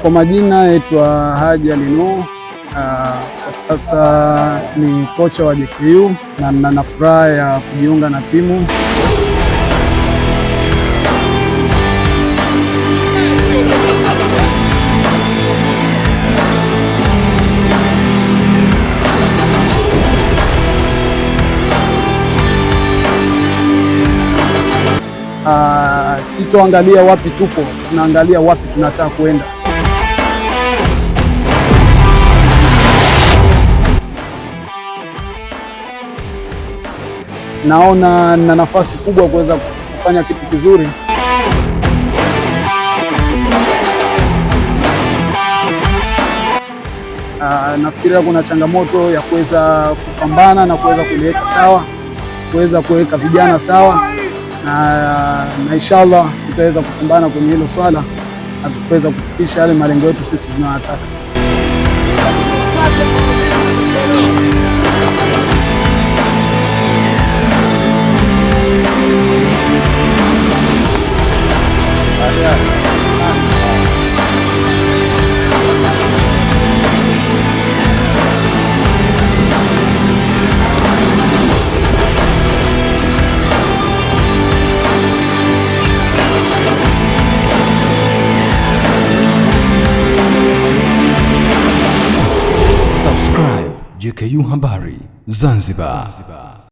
Kwa majina naitwa Haji Ali Nuh. Sasa ni kocha wa JKU na nina furaha ya kujiunga na timu. Sitoangalia wapi tupo, tunaangalia wapi tunataka kwenda. Naona na nafasi kubwa kuweza kufanya kitu kizuri. Nafikiria kuna changamoto ya kuweza kupambana na kuweza kuliweka sawa, kuweza kuweka vijana sawa, na inshallah tutaweza kupambana kwenye hilo swala na tutaweza kufikisha yale malengo yetu sisi tunayotaka. JKU Habari Zanzibar.